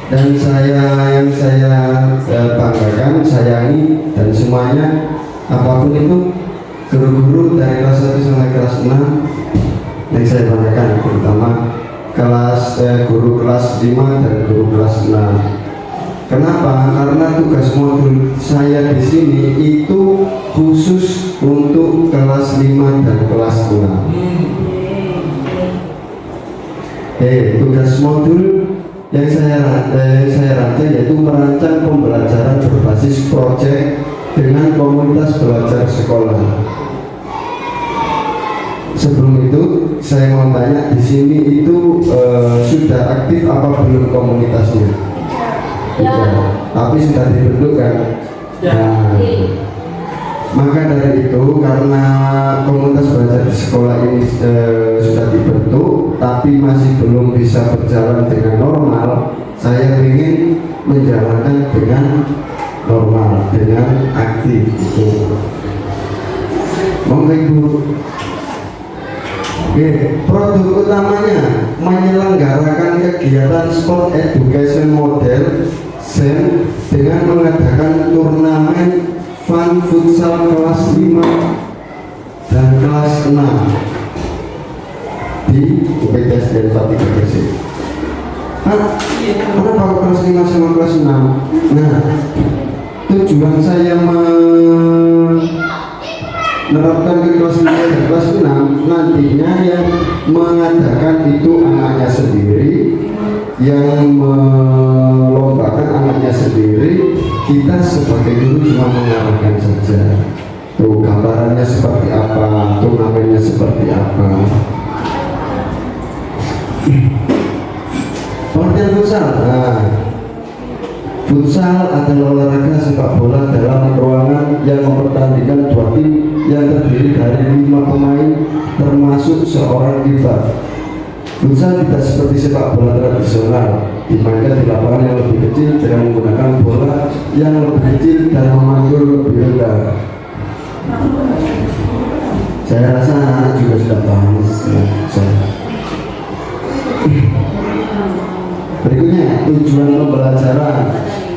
Dan yang saya banggakan, sayangi, dan semuanya apapun itu, guru-guru dari kelas 1 sampai kelas 6 yang saya banggakan, terutama guru kelas 5 dan guru kelas 6. Kenapa? Karena tugas modul saya di sini itu khusus untuk kelas 5 dan kelas 6. Tugas modul yang saya rancang yaitu merancang pembelajaran berbasis proyek dengan komunitas belajar sekolah. Sebelum itu saya mau tanya, di sini itu sudah aktif apa belum komunitasnya? Ya. Tapi sudah dibentuk kan? Nah, maka dari itu, karena komunitas belajar di sekolah ini sudah dibentuk tapi masih belum bisa berjalan dengan normal, saya ingin menjalankan dengan normal, dengan aktif gitu. Produk utamanya menyelenggarakan kegiatan sport education model SEM dengan mengadakan turnamen fun futsal kelas 5 dan kelas 6 di UPTS dan Fatih Gresik. Kenapa kelas 5 sama kelas 6? Nah, tujuan saya menerapkan ke kelas 5 dan kelas 6, nantinya yang mengadakan itu anaknya sendiri, yang melombakan anaknya sendiri, kita sebagai guru cuma mengarahkan saja. Tuh gambarannya seperti apa, turnamennya seperti apa. Pengertian futsal. Nah, futsal adalah olahraga sepak bola dalam ruangan yang mempertandingkan dua tim yang terdiri dari 5 pemain termasuk seorang kiper. Futsal tidak seperti sepak bola tradisional, dimainkan di lapangan yang lebih kecil dengan menggunakan bola yang lebih kecil dan memantul lebih rendah. Saya rasa anak juga sudah paham. Berikutnya, tujuan pembelajaran.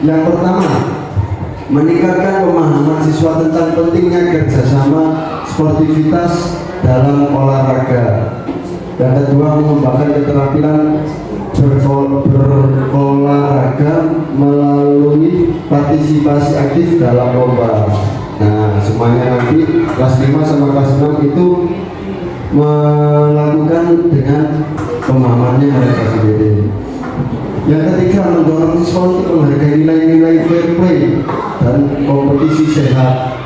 Yang pertama, meningkatkan pemahaman siswa tentang pentingnya kerjasama sportivitas dalam olahraga. Yang kedua, mengembangkan keterampilan berolahraga melalui partisipasi aktif dalam lomba. Nah, semuanya nanti kelas 5 sama kelas 6 itu melakukan dengan pemahamannya mereka sendiri. Yang ketiga, mendorong siswa untuk menghargai nilai-nilai fair play dan kompetisi sehat.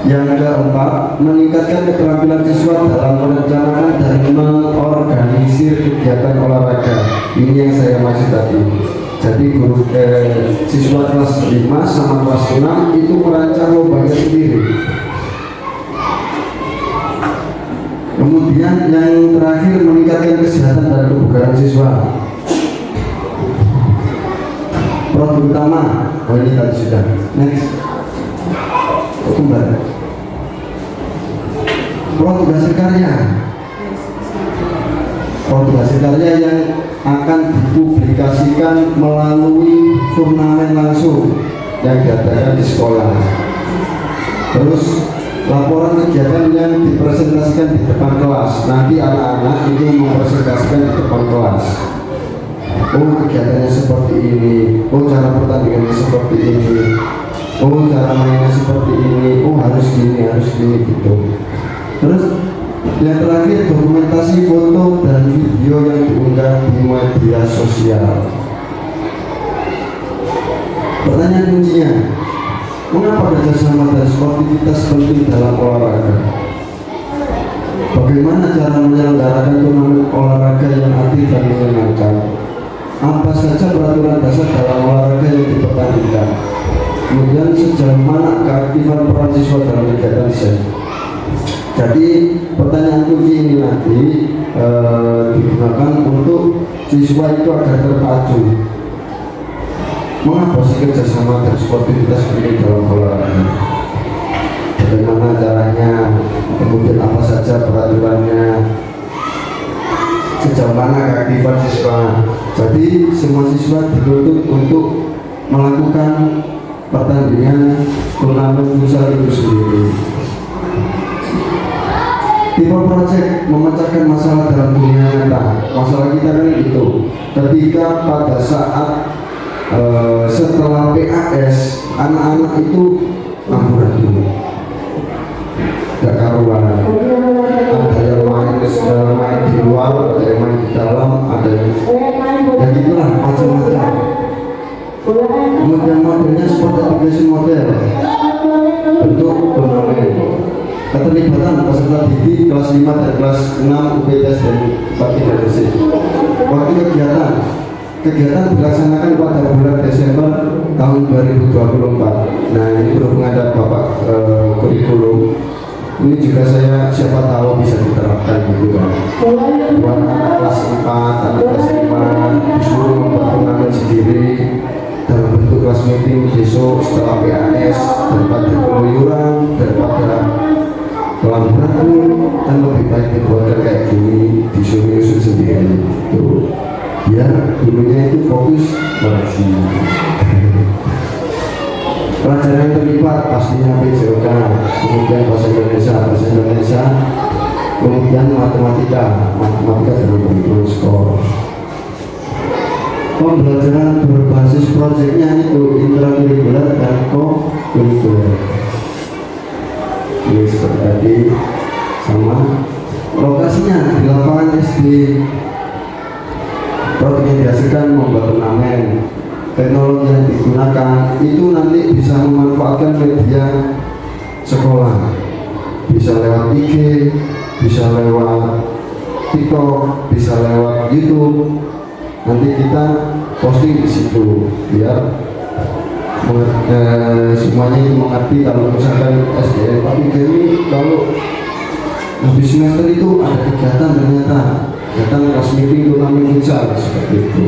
Yang keempat, meningkatkan keterampilan siswa dalam merencanakan dan mengorganisir kegiatan olahraga. Ini yang saya maksud tadi. Jadi siswa kelas 5 sama kelas 6 itu merancang lombanya sendiri. Kemudian yang terakhir, meningkatkan kesehatan dan kebugaran siswa. Produk utama, ini tadi sudah. Next. Kembali. Produk hasil karya. Produk hasil karya yang akan dipublikasikan melalui turnamen langsung yang diadakan di sekolah. Terus laporan kegiatan yang dipresentasikan di depan kelas. Nanti anak-anak itu mempresentasikan di depan kelas. Oh, kegiatannya seperti ini. Oh, cara pertandingannya seperti ini. Oh, cara mainnya seperti ini. Oh, harus gini gitu. Terus yang terakhir, dokumentasi foto dan video yang diunggah di media sosial. Pertanyaan kuncinya, mengapa kerjasama dan sportivitas penting dalam olahraga? Bagaimana cara menyelenggarakan turnamen olahraga yang adil dan menyenangkan? Apa saja peraturan dasar dalam olahraga yang dipertandingkan? Kemudian sejauh mana keaktifan peran siswa dalam kegiatan SEM? Jadi pertanyaan kunci ini nanti digunakan untuk siswa itu agar terpacu. Mengapa sih kerjasama dan sportivitas penting dalam olahraga? Bagaimana caranya? Kemudian apa saja peraturannya? sejauh mana keaktifan siswa. Jadi semua siswa dituntut untuk melakukan pertandingan turnamen futsal itu sendiri. Tipe project memecahkan masalah dalam dunia nyata. Masalah kita kan itu ketika pada saat setelah PAS anak-anak itu lampuran dulu, gak karuan. Ada yang main di luar, ada yang main di dalam, ada yang ya gitulah macam-macam. Kemudian modelnya seperti aplikasi model bentuk turnamen. Keterlibatan peserta didik kelas 5 dan kelas 6 UPTS dan Bakti dan Resik. Waktu kegiatan dilaksanakan pada bulan Desember tahun 2024. Nah, ini berhubungan dengan Bapak kurikulum. Ini juga saya siapa tahu bisa diterapkan gitu kan. Buat anak kelas 4, anak kelas 5 disuruh membuat turnamen sendiri dalam bentuk kelas meeting besok setelah PAS, daripada keluyuran, daripada pelan-pelan kan lebih baik dibuatkan kayak gini, disuruh sendiri tuh biar dulunya itu fokus koreksi. Pelajaran yang terlibat pastinya PJOK, kemudian bahasa Indonesia, kemudian matematika dalam penghitungan skor. Pembelajaran berbasis proyeknya itu intrakurikuler dan co-kurikuler. Ini seperti tadi, sama lokasinya di lapangan SD. Project yang dihasilkan membuat turnamen. Teknologi yang digunakan itu nanti bisa memanfaatkan media sekolah, bisa lewat IG, bisa lewat TikTok, bisa lewat YouTube. Nanti kita posting di situ biar semuanya itu mengerti. Kalau misalkan SDN Pak ini kalau habis semester itu ada kegiatan, ternyata kegiatan kelas meeting turnamen futsal seperti itu.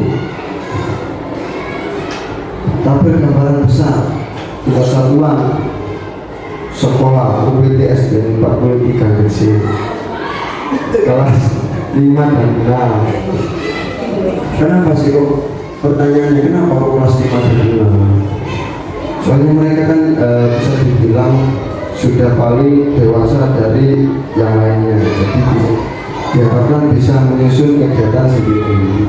Tabel gambaran besar tiga satuan sekolah UPTS dan 43 GC kelas 5 dan 6. Kenapa sih kok pertanyaannya kenapa kok kelas 5 dan 6? Soalnya mereka kan bisa dibilang sudah paling dewasa dari yang lainnya, jadi diharapkan bisa menyusun kegiatan sendiri.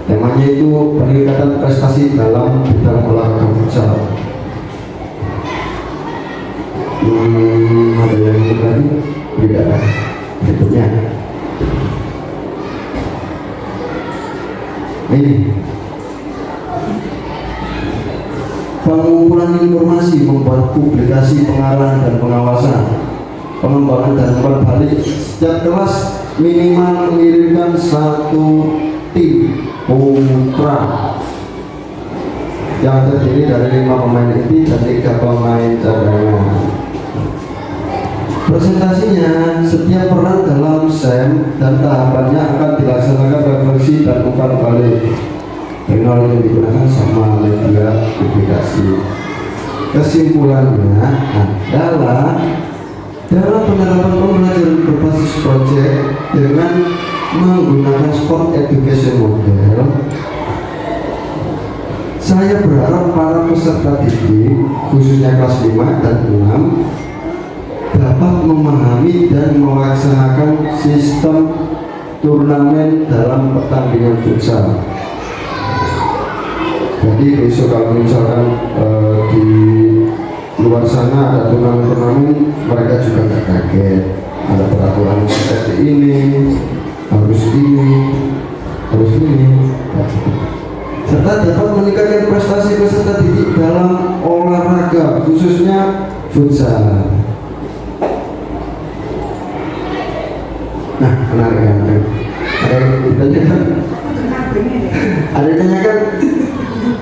Temanya itu peningkatan prestasi dalam bidang olahraga futsal. Ada yang ingin lagi? Tidak. Berikutnya. Ini pengumpulan informasi, membuat publikasi pengarahan dan pengawasan, pengembangan dan umpan balik. Setiap kelas minimal mengirimkan satu tim putra yang terdiri dari 5 pemain inti dan 3 pemain cadangan. Presentasinya setiap peran dalam SEM dan tahapannya akan dilaksanakan refleksi dan umpan balik. Teknologi yang digunakan sama media publikasi. Kesimpulannya adalah dalam penerapan pembelajaran berbasis proyek dengan menggunakan sport education model, saya berharap para peserta didik khususnya kelas 5 dan 6 dapat memahami dan melaksanakan sistem turnamen dalam pertandingan futsal. Jadi besok kalau misalkan di luar sana ada turnamen-turnamen, mereka juga nggak kaget ada peraturan seperti ini, harus ini, serta dapat meningkatkan prestasi peserta didik dalam olahraga khususnya futsal. Nah, menarik kan? Ada yang ditanyakan? Ada yang ditanyakan?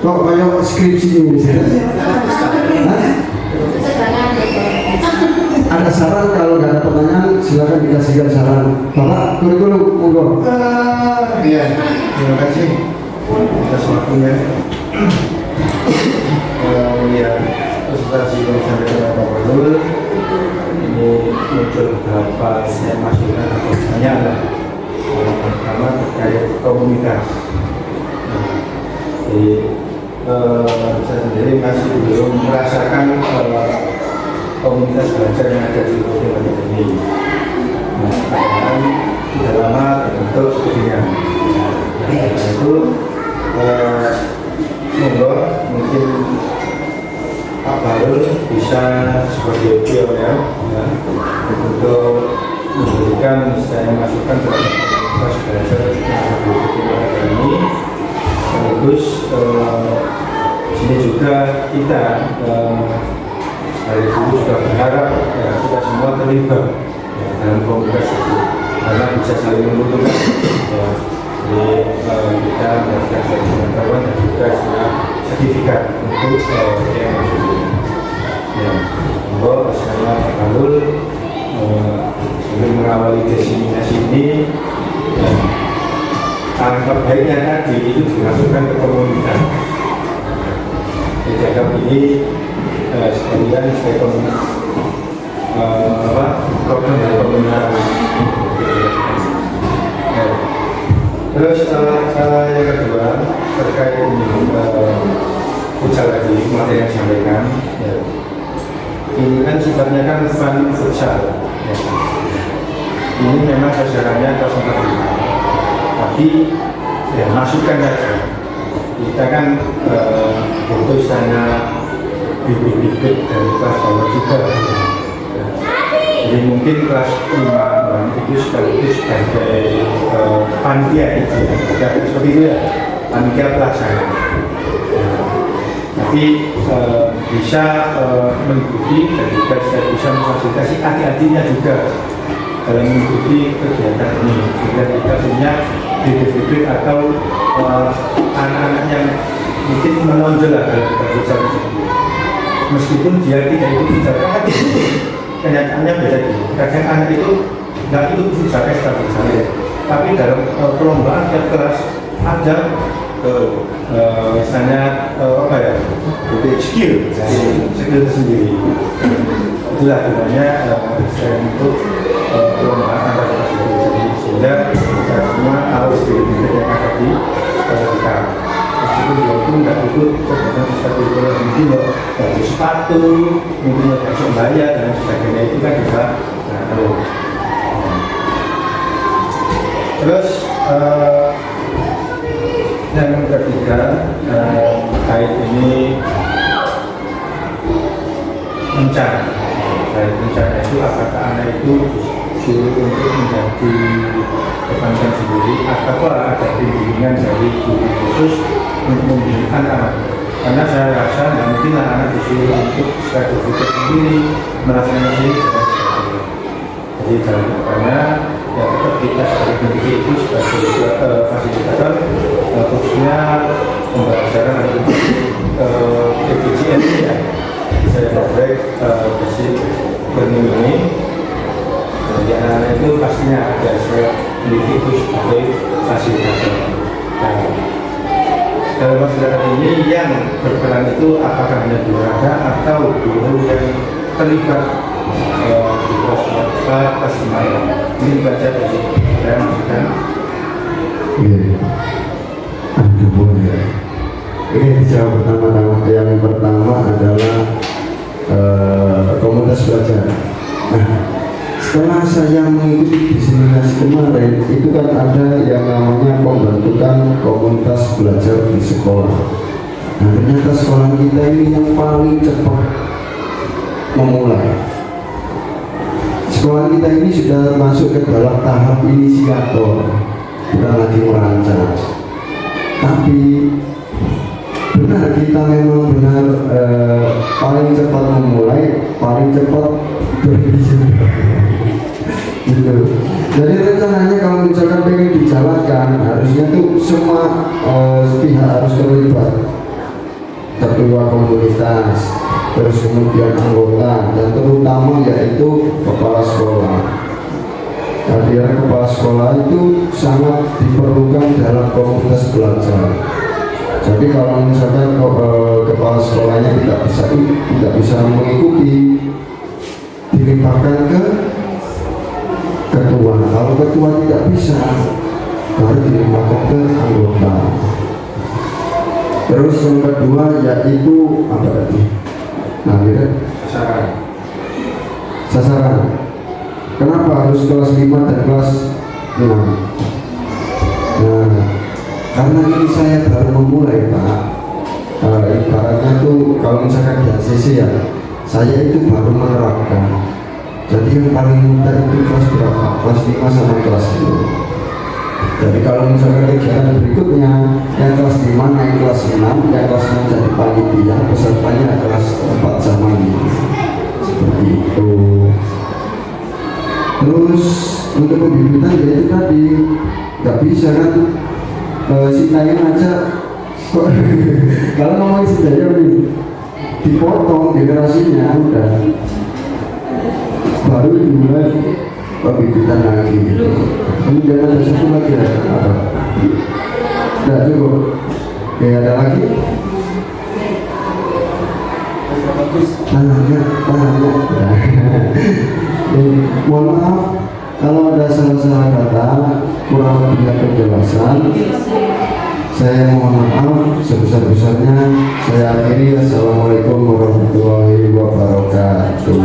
Kok kayak skripsi ini misalnya? Ada saran? Kalau nggak ada pertanyaan silakan dikasihkan saran. Bapak kurikulum monggo. Iya, terima kasih atas waktunya. Kalau melihat presentasi yang disampaikan Pak Badul, ini muncul beberapa masukan atau pertanyaan. Yang pertama terkait komunitas. Jadi saya sendiri masih belum merasakan komunitas belajar yang ada di Provinsi ini. Padahal sudah lama terbentuk studinya. Itu monggo mungkin Pak Barul bisa sebagai pionir untuk memberikan saya masukan terhadap komunitas belajar yang ada di Provinsi ini. Sekaligus sini juga kita dari dulu sudah berharap ya, kita semua terlibat ya, dalam komunitas itu karena bisa saling menguntungkan ya. Jadi kita mendapatkan pengetahuan dan juga sertifikat untuk yang masuk ya. Bahwa saya Pak Barul sebelum mengawali diseminasi ini ya, alangkah baiknya tadi itu dimasukkan ke komunitas. Jadi anggap ini sekalian saya program dari komunitas. Terus yang kedua terkait futsal tadi materi yang disampaikan. Ya. Ini kan sifatnya kan fun futsal. Ya. Ini memang sasarannya konsentrasi. Tapi ya masukkan saja. Kita kan butuh sana bibit-bibit dari kelas bawah juga. Ya. Jadi mungkin kelas 5 itu sekaligus sebagai panitia itu ya. Seperti itu ya, panitia pelaksana. Ya. Tapi bisa mengikuti dan juga bisa memfasilitasi adik-adiknya juga dalam mengikuti kegiatan ini. Sehingga kita punya bibit-bibit atau anak-anak yang mungkin menonjol dalam futsal tersebut. Meskipun dia tidak ikut futsal, kan kenyataannya beda gitu. Kadang anak itu nggak ikut futsal misalnya, tapi dalam perlombaan tiap kelas ada misalnya skill tersendiri. Itulah gunanya saya untuk perlombaan antar kelas itu sendiri, sehingga kita semua harus bibit yang ada di kita. Meskipun dia pun nggak ikut kegiatan ekstrakurikuler, mungkin baju sepatu, mungkin besok bayar dan sebagainya, itu kan bisa tahu. Terus yang ketiga terkait ini rencana itu apakah anak itu disuruh untuk menjadi kepanitiaan sendiri atau ada bimbingan dari guru khusus untuk membimbing anak. Karena saya rasa tidak mungkin anak disuruh untuk sertifikat sendiri melaksanakan sendiri. Jadi dalam depannya ya tetap kita sebagai pendidik itu sebagai fasilitator khususnya pembelajaran atau PPJN ya. Saya proyek basic learning ini. Jadi anak-anak itu pastinya ada saya pendidik itu sebagai fasilitator. Dalam masyarakat ini yang berperan itu apakah hanya guru atau guru yang terlibat di kelas semuanya. Ini baca dari saya maksudkan. Iya. Aduh ya. Oke, jawab pertama yang pertama adalah komunitas belajar. Nah, setelah saya mengikuti diseminasi kemarin, itu kan ada yang namanya pembentukan komunitas belajar di sekolah. Nah, ternyata sekolah kita ini yang paling cepat memulai. Sekolah kita ini sudah masuk ke dalam tahap inisiator, bukan lagi merancang. Tapi benar, kita memang benar paling cepat memulai, paling cepat berhenti. Gitu. Jadi rencananya kalau misalkan pengen dijalankan, harusnya tuh semua pihak harus terlibat. Ketua komunitas, terus kemudian anggota, dan terutama yaitu kepala sekolah. Kehadiran kepala sekolah itu sangat diperlukan dalam komunitas belajar. Jadi kalau misalkan kepala sekolahnya tidak bisa mengikuti, dilimpahkan ke tua tidak bisa, baru dilimpahkan ke anggota. Terus yang kedua yaitu apa tadi? Nah, sasaran. Kenapa harus kelas 5 dan kelas 6? Nah, karena ini saya baru memulai Pak. Ibaratnya tuh kalau misalkan di ACC ya, saya itu baru menerapkan. Jadi yang paling mudah itu kelas berapa? Kelas 5 sama kelas 10. Jadi kalau misalkan kegiatan berikutnya yang kelas 5 naik kelas 6, yang kelas 6 jadi panitia, pesertanya kelas 4 sama 5. Seperti itu. Terus untuk pembibitan ya itu tadi nggak bisa kan, Sintayong aja kok kalau ngomongin Sintayong nih dipotong generasinya udah, baru dimulai pembibitan lagi gitu. Kemudian ada satu lagi ya, apa? Tidak cukup. Oke, ada lagi? Tangannya. Mohon maaf kalau ada salah-salah kata, kurang lebihnya penjelasan. Saya mohon maaf sebesar-besarnya. Saya akhiri. Assalamualaikum warahmatullahi wabarakatuh.